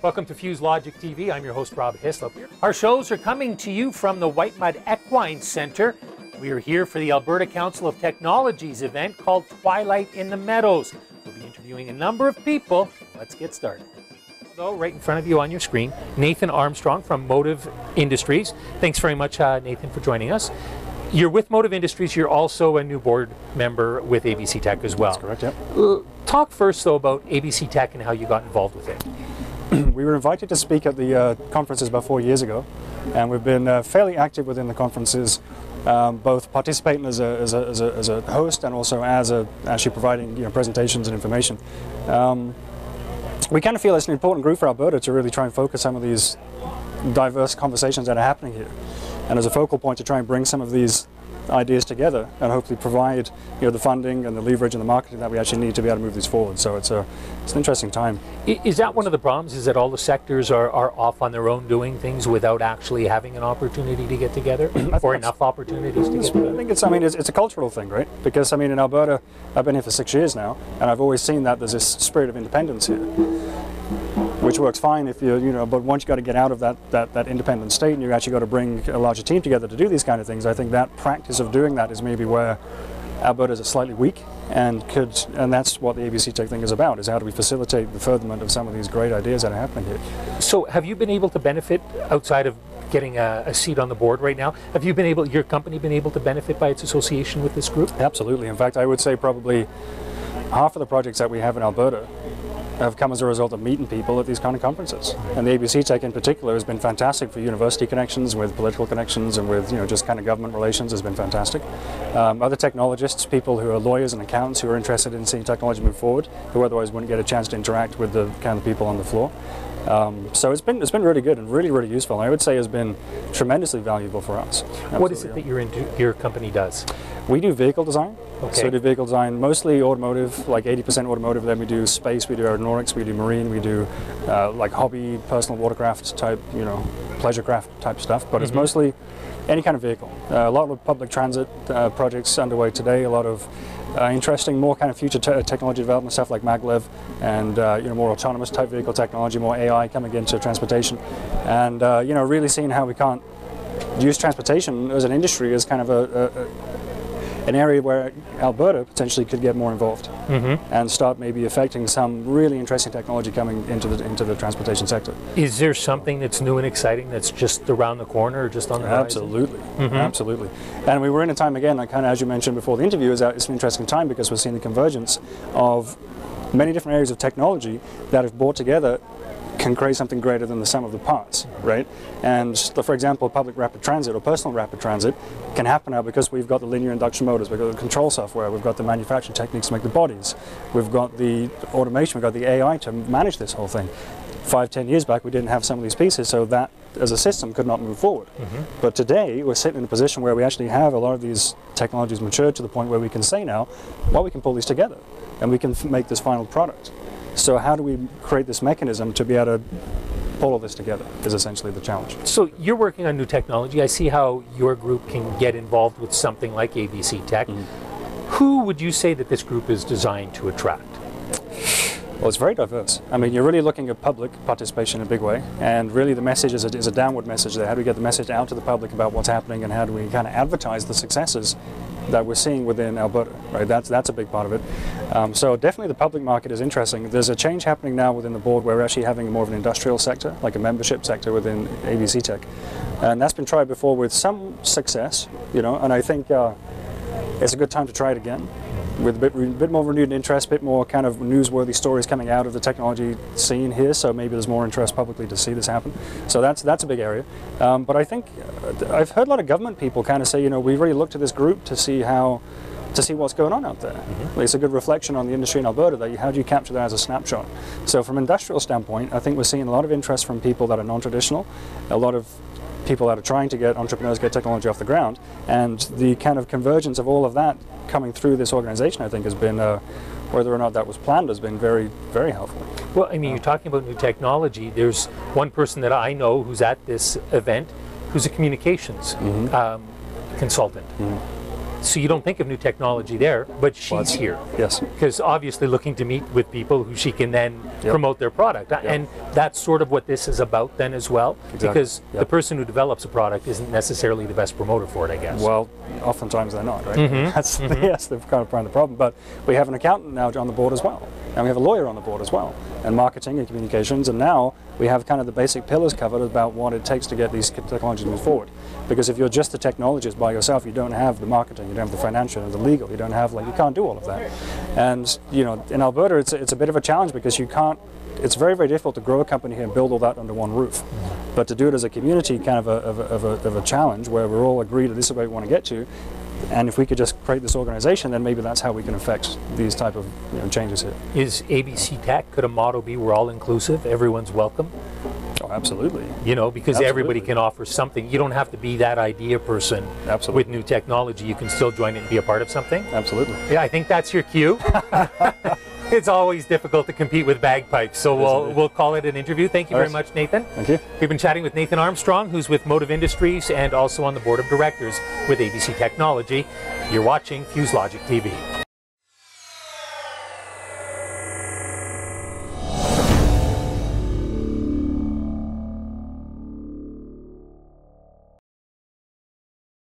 Welcome to Fuse Logic TV. I'm your host, Rob Hislop. Our shows are coming to you from the White Mud Equine Centre. We are here for the Alberta Council of Technology's event called Twilight in the Meadows. We'll be interviewing a number of people. Let's get started. Though, right in front of you on your screen, Nathan Armstrong from Motive Industries. Thanks very much, Nathan, for joining us. You're with Motive Industries. You're also a new board member with ABCtech as well. That's correct, yeah. Talk first, though, about ABCtech and how you got involved with it. We were invited to speak at the conferences about 4 years ago, and we've been fairly active within the conferences, both participating as a host and also as actually providing presentations and information. We kind of feel it's an important group for Alberta to really try and focus some of these diverse conversations that are happening here, and as a focal point to try and bring some of these ideas together and hopefully provide the funding and the leverage and the marketing that we actually need to be able to move these forward. So it's an interesting time. Is that one of the problems, is that all the sectors are off on their own doing things without actually having an opportunity to get together or enough opportunities to get together? I think it's a cultural thing, right? Because in Alberta, I've been here for 6 years now, and I've always seen that there's this spirit of independence here, which works fine if but once you got to get out of that independent state and you actually got to bring a larger team together to do these kind of things, I think that practice of doing that is maybe where Alberta is slightly weak, and that's what the ABCtech thing is about, is how do we facilitate the furtherment of some of these great ideas that are happening here. So have you been able to benefit outside of getting a seat on the board right now? Have you been able, your company been able to benefit by its association with this group? Absolutely. In fact, I would say probably half of the projects that we have in Alberta have come as a result of meeting people at these kind of conferences. And the ABCtech in particular has been fantastic for university connections, with political connections, and with just kind of government relations has been fantastic. Other technologists, people who are lawyers and accountants who are interested in seeing technology move forward, who otherwise wouldn't get a chance to interact with the kind of people on the floor. So it's been really good and really useful. And I would say has been tremendously valuable for us. Absolutely. What is it that your company does? We do vehicle design. Okay. So we do vehicle design, mostly automotive, like 80% automotive. Then we do space, we do aeronautics, we do marine, we do like hobby, personal watercraft type, pleasure craft type stuff. But it's mostly any kind of vehicle. A lot of public transit projects underway today. A lot of interesting, more kind of future technology development stuff like maglev, and more autonomous type vehicle technology, more AI coming into transportation, and really seeing how we can't use transportation as an industry as kind of an area where Alberta potentially could get more involved and start maybe affecting some really interesting technology coming into the transportation sector. Is there something that's new and exciting that's just around the corner or just on the horizon? Absolutely, absolutely. And we were in a time again, like kind of as you mentioned before the interview, it's an interesting time because we're seeing the convergence of many different areas of technology that have brought together can create something greater than the sum of the parts, right? And for example, public rapid transit or personal rapid transit can happen now because we've got the linear induction motors, we've got the control software, we've got the manufacturing techniques to make the bodies, we've got the automation, we've got the AI to manage this whole thing. 5-10 years back we didn't have some of these pieces, so that as a system could not move forward. But today we're sitting in a position where we actually have a lot of these technologies matured to the point where we can say now, well, we can pull these together and we can make this final product. So how do we create this mechanism to be able to pull all this together is essentially the challenge. So you're working on new technology. I see how your group can get involved with something like ABCtech. Who would you say that this group is designed to attract? Well, it's very diverse. I mean, you're really looking at public participation in a big way, and really the message is a downward message there. How do we get the message out to the public about what's happening, and how do we kind of advertise the successes that we're seeing within Alberta, right? That's a big part of it. So definitely the public market is interesting. There's a change happening now within the board where we're actually having more of an industrial sector, like a membership sector within ABCtech. And that's been tried before with some success, and I think it's a good time to try it again with a bit more renewed interest, a bit more kind of newsworthy stories coming out of the technology scene here, so maybe there's more interest publicly to see this happen. So that's a big area. But I think I've heard a lot of government people kind of say, we've really looked at this group to see what's going on out there. It's a good reflection on the industry in Alberta, that how do you capture that as a snapshot? So from an industrial standpoint, I think we're seeing a lot of interest from people that are non-traditional, a lot of people that are trying to get entrepreneurs, get technology off the ground, and the kind of convergence of all of that coming through this organization, I think, has been, whether or not that was planned, has been very, very helpful. Well, I mean, you're talking about new technology. There's one person that I know who's at this event who's a communications consultant. So you don't think of new technology there, but she's here. Yes. Because obviously looking to meet with people who she can then promote their product. And that's sort of what this is about then as well? Exactly. Because Yep. the person who develops a product isn't necessarily the best promoter for it, I guess. Well, oftentimes they're not, right? That's yes, they've kind of found the problem. But we have an accountant now on the board as well, and we have a lawyer on the board as well, and marketing and communications, and now we have kind of the basic pillars covered about what it takes to get these technologies to move forward. Because if you're just the technologist by yourself, you don't have the marketing, you don't have the financial and the legal, you don't have, like, you can't do all of that. And you know, in Alberta, it's a bit of a challenge because you can't. It's very, very difficult to grow a company here and build all that under one roof. But to do it as a community, kind of a challenge where we're all agreed that this is where we want to get to, and if we could just create this organization, then maybe that's how we can affect these type of changes here. Is ABCtech, could a motto be we're all inclusive, everyone's welcome? Oh, absolutely. You know, because everybody can offer something. You don't have to be that idea person with new technology. You can still join it and be a part of something. Absolutely. Yeah, I think that's your cue. It's always difficult to compete with bagpipes, so we'll call it an interview. Thank you very much, Nathan. Thank you. We've been chatting with Nathan Armstrong, who's with Motive Industries and also on the board of directors with ABC Technology. You're watching Fuse Logic TV.